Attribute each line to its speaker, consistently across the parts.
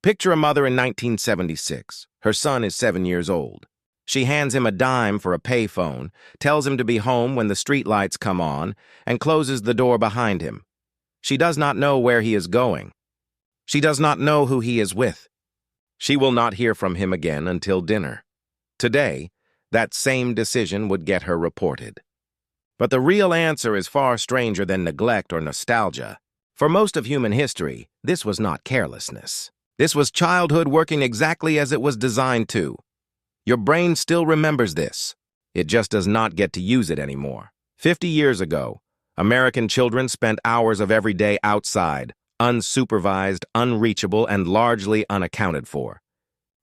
Speaker 1: Picture a mother in 1976. Her son is 7 years old. She hands him a dime for a payphone, tells him to be home when the streetlights come on, and closes the door behind him. She does not know where he is going. She does not know who he is with. She will not hear from him again until dinner. Today, that same decision would get her reported. But the real answer is far stranger than neglect or nostalgia. For most of human history, this was not carelessness. This was childhood working exactly as it was designed to. Your brain still remembers this. It just does not get to use it anymore. 50 years ago, American children spent hours of every day outside, unsupervised, unreachable, and largely unaccounted for.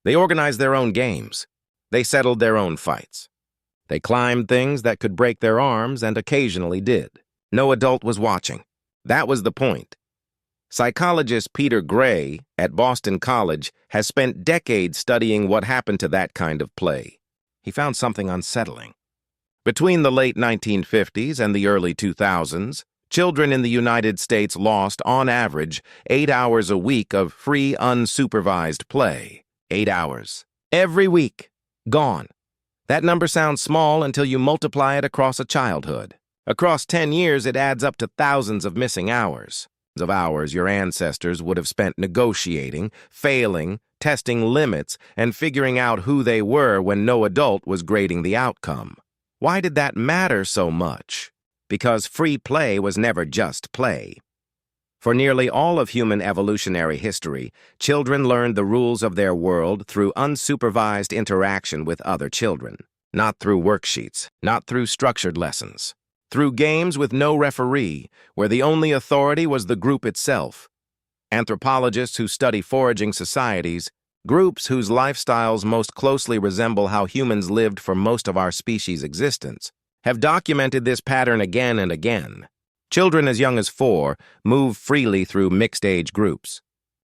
Speaker 1: They organized their own games. They settled their own fights. They climbed things that could break their arms and occasionally did. No adult was watching. That was the point. Psychologist Peter Gray at Boston College has spent decades studying what happened to that kind of play. He found something unsettling. Between the late 1950s and the early 2000s, children in the United States lost, on average, 8 hours a week of free, unsupervised play. 8 hours. Every week. Gone. That number sounds small until you multiply it across a childhood. Across 10 years, it adds up to thousands of missing hours. Of hours your ancestors would have spent negotiating, failing, testing limits, and figuring out who they were when no adult was grading the outcome. Why did that matter so much? Because free play was never just play. For nearly all of human evolutionary history, children learned the rules of their world through unsupervised interaction with other children. Not through worksheets, not through structured lessons. Through games with no referee, where the only authority was the group itself. Anthropologists who study foraging societies, groups whose lifestyles most closely resemble how humans lived for most of our species' existence, have documented this pattern again and again. Children as young as 4 move freely through mixed-age groups.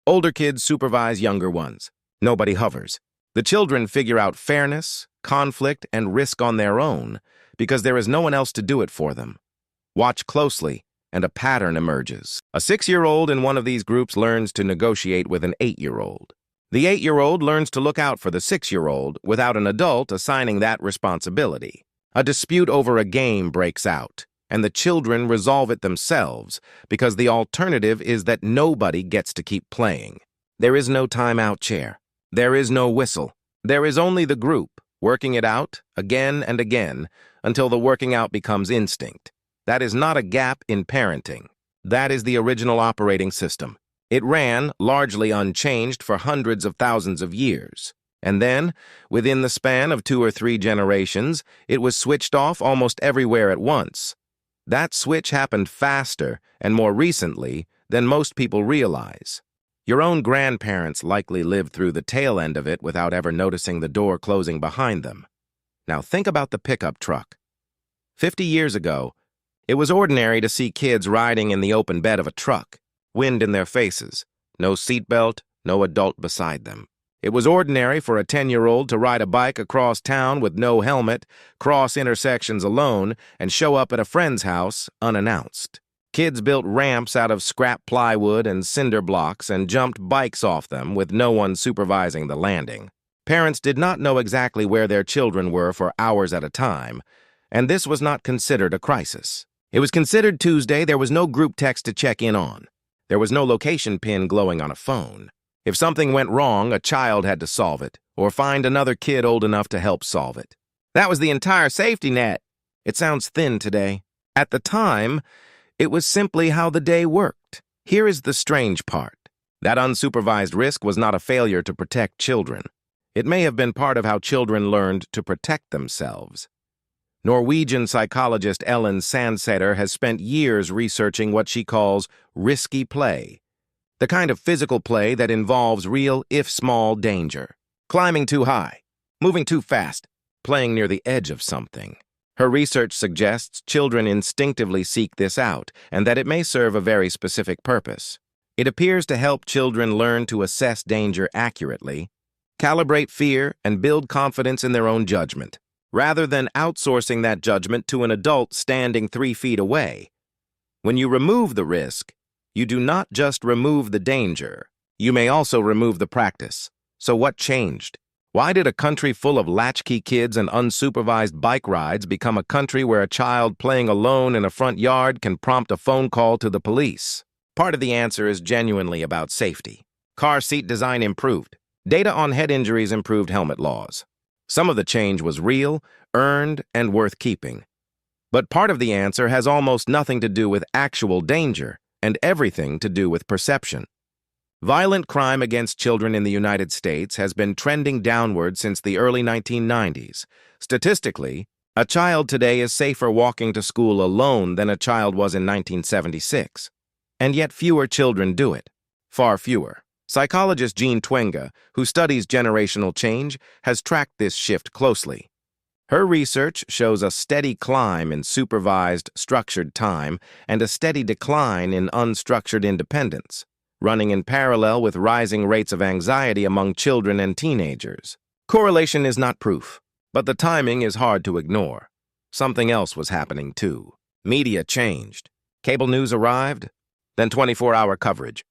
Speaker 1: Older kids supervise younger ones. Nobody hovers. The children figure out fairness, conflict, and risk on their own, because there is no one else to do it for them. Watch closely, and a pattern emerges. A 6-year-old in one of these groups learns to negotiate with an 8-year-old. The 8-year-old learns to look out for the 6-year-old without an adult assigning that responsibility. A dispute over a game breaks out, and the children resolve it themselves because the alternative is that nobody gets to keep playing. There is no timeout chair. There is no whistle. There is only the group, working it out again and again until the working out becomes instinct. That is not a gap in parenting. That is the original operating system. It ran, largely unchanged, for hundreds of thousands of years. And then, within the span of 2 or 3 generations, it was switched off almost everywhere at once. That switch happened faster and more recently than most people realize. Your own grandparents likely lived through the tail end of it without ever noticing the door closing behind them. Now think about the pickup truck. 50 years ago, it was ordinary to see kids riding in the open bed of a truck, wind in their faces, no seatbelt, no adult beside them. It was ordinary for a 10-year-old to ride a bike across town with no helmet, cross intersections alone, and show up at a friend's house unannounced. Kids built ramps out of scrap plywood and cinder blocks and jumped bikes off them with no one supervising the landing. Parents did not know exactly where their children were for hours at a time, and this was not considered a crisis. It was considered Tuesday. There was no group text to check in on. There was no location pin glowing on a phone. If something went wrong, a child had to solve it, or find another kid old enough to help solve it. That was the entire safety net. It sounds thin today. At the time, it was simply how the day worked. Here is the strange part. That unsupervised risk was not a failure to protect children. It may have been part of how children learned to protect themselves. Norwegian psychologist Ellen Sandseter has spent years researching what she calls risky play, the kind of physical play that involves real, if small, danger. Climbing too high, moving too fast, playing near the edge of something. Her research suggests children instinctively seek this out, and that it may serve a very specific purpose. It appears to help children learn to assess danger accurately, calibrate fear, and build confidence in their own judgment, rather than outsourcing that judgment to an adult standing 3 feet away. When you remove the risk, you do not just remove the danger, You may also remove the practice. So what changed? Why did a country full of latchkey kids and unsupervised bike rides become a country where a child playing alone in a front yard can prompt a phone call to the police? Part of the answer is genuinely about safety. Car seat design improved. Data on head injuries improved helmet laws. Some of the change was real, earned, and worth keeping. But part of the answer has almost nothing to do with actual danger and everything to do with perception. Violent crime against children in the United States has been trending downward since the early 1990s. Statistically, a child today is safer walking to school alone than a child was in 1976. And yet fewer children do it. Far fewer. Psychologist Twenge, who studies generational change, has tracked this shift closely. Her research shows a steady climb in supervised, structured time and a steady decline in unstructured independence, running in parallel with rising rates of anxiety among children and teenagers. Correlation is not proof, but the timing is hard to ignore. Something else was happening too. Media changed. Cable news arrived, then 24-hour coverage,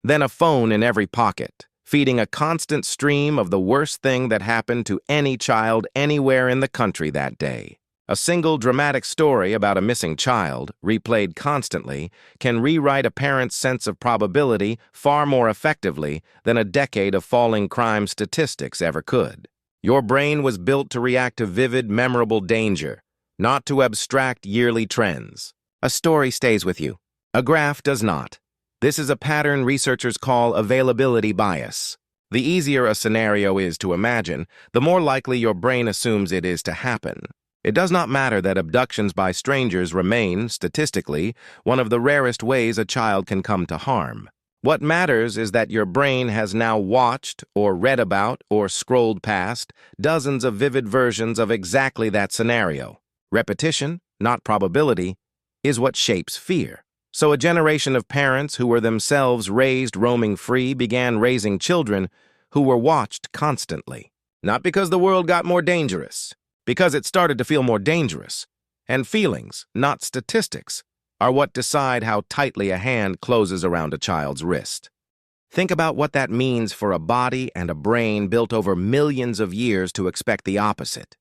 Speaker 1: then a phone in every pocket, feeding a constant stream of the worst thing that happened to any child anywhere in the country that day. A single dramatic story about a missing child, replayed constantly, can rewrite a parent's sense of probability far more effectively than a decade of falling crime statistics ever could. Your brain was built to react to vivid, memorable danger, not to abstract yearly trends. A story stays with you. A graph does not. This is a pattern researchers call availability bias. The easier a scenario is to imagine, the more likely your brain assumes it is to happen. It does not matter that abductions by strangers remain, statistically, one of the rarest ways a child can come to harm. What matters is that your brain has now watched, or read about, or scrolled past dozens of vivid versions of exactly that scenario. Repetition, not probability, is what shapes fear. So a generation of parents who were themselves raised roaming free began raising children who were watched constantly. Not because the world got more dangerous, because it started to feel more dangerous. And feelings, not statistics, are what decide how tightly a hand closes around a child's wrist. Think about what that means for a body and a brain built over millions of years to expect the opposite.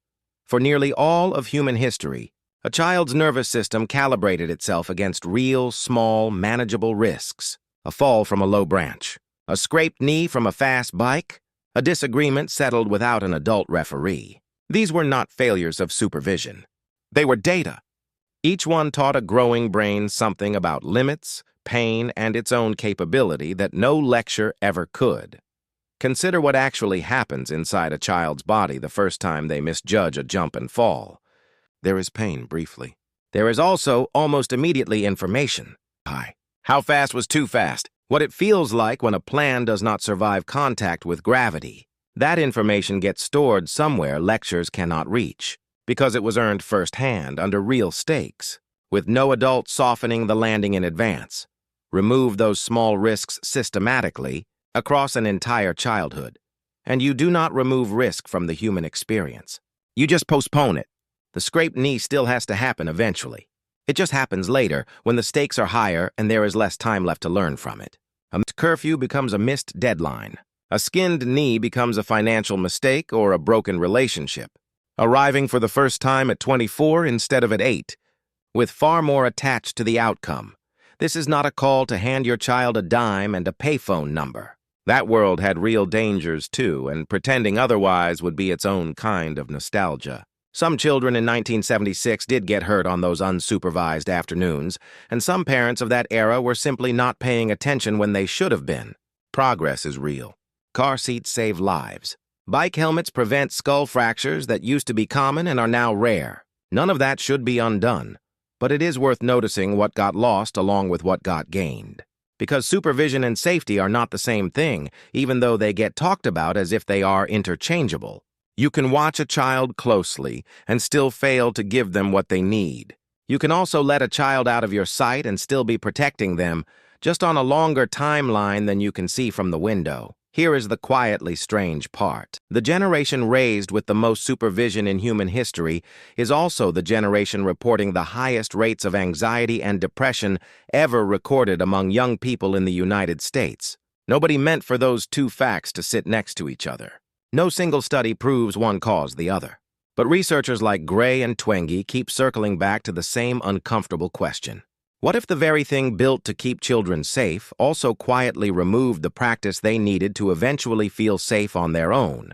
Speaker 1: For nearly all of human history, a child's nervous system calibrated itself against real, small, manageable risks. A fall from a low branch, a scraped knee from a fast bike, a disagreement settled without an adult referee. These were not failures of supervision. They were data. Each one taught a growing brain something about limits, pain, and its own capability that no lecture ever could. Consider what actually happens inside a child's body the first time they misjudge a jump and fall. There is pain, briefly. There is also, almost immediately, information. How fast was too fast? What it feels like when a plan does not survive contact with gravity. That information gets stored somewhere lectures cannot reach, because it was earned firsthand under real stakes, with no adult softening the landing in advance. Remove those small risks systematically across an entire childhood, and you do not remove risk from the human experience. You just postpone it. The scraped knee still has to happen eventually. It just happens later when the stakes are higher and there is less time left to learn from it. A missed curfew becomes a missed deadline. A skinned knee becomes a financial mistake or a broken relationship. Arriving for the first time at 24 instead of at 8, with far more attached to the outcome. This is not a call to hand your child a dime and a payphone number. That world had real dangers too, and pretending otherwise would be its own kind of nostalgia. Some children in 1976 did get hurt on those unsupervised afternoons, and some parents of that era were simply not paying attention when they should have been. Progress is real. Car seats save lives. Bike helmets prevent skull fractures that used to be common and are now rare. None of that should be undone, but it is worth noticing what got lost along with what got gained. Because supervision and safety are not the same thing, even though they get talked about as if they are interchangeable. You can watch a child closely and still fail to give them what they need. You can also let a child out of your sight and still be protecting them, just on a longer timeline than you can see from the window. Here is the quietly strange part. The generation raised with the most supervision in human history is also the generation reporting the highest rates of anxiety and depression ever recorded among young people in the United States. Nobody meant for those two facts to sit next to each other. No single study proves one caused the other. But researchers like Gray and Twenge keep circling back to the same uncomfortable question. What if the very thing built to keep children safe also quietly removed the practice they needed to eventually feel safe on their own?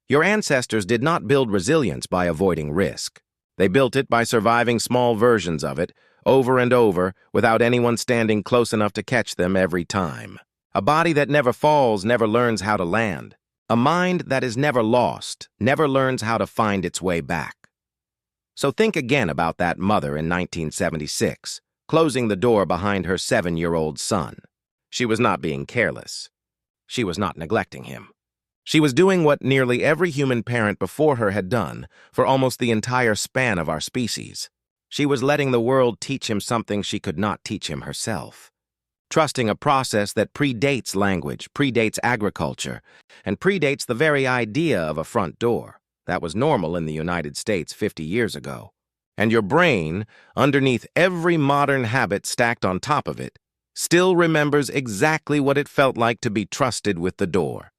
Speaker 1: Your ancestors did not build resilience by avoiding risk. They built it by surviving small versions of it, over and over, without anyone standing close enough to catch them every time. A body that never falls never learns how to land. A mind that is never lost never learns how to find its way back. So think again about that mother in 1976, closing the door behind her 7-year-old son. She was not being careless. She was not neglecting him. She was doing what nearly every human parent before her had done for almost the entire span of our species. She was letting the world teach him something she could not teach him herself. Trusting a process that predates language, predates agriculture, and predates the very idea of a front door. That was normal in the United States 50 years ago. And your brain, underneath every modern habit stacked on top of it, still remembers exactly what it felt like to be trusted with the door.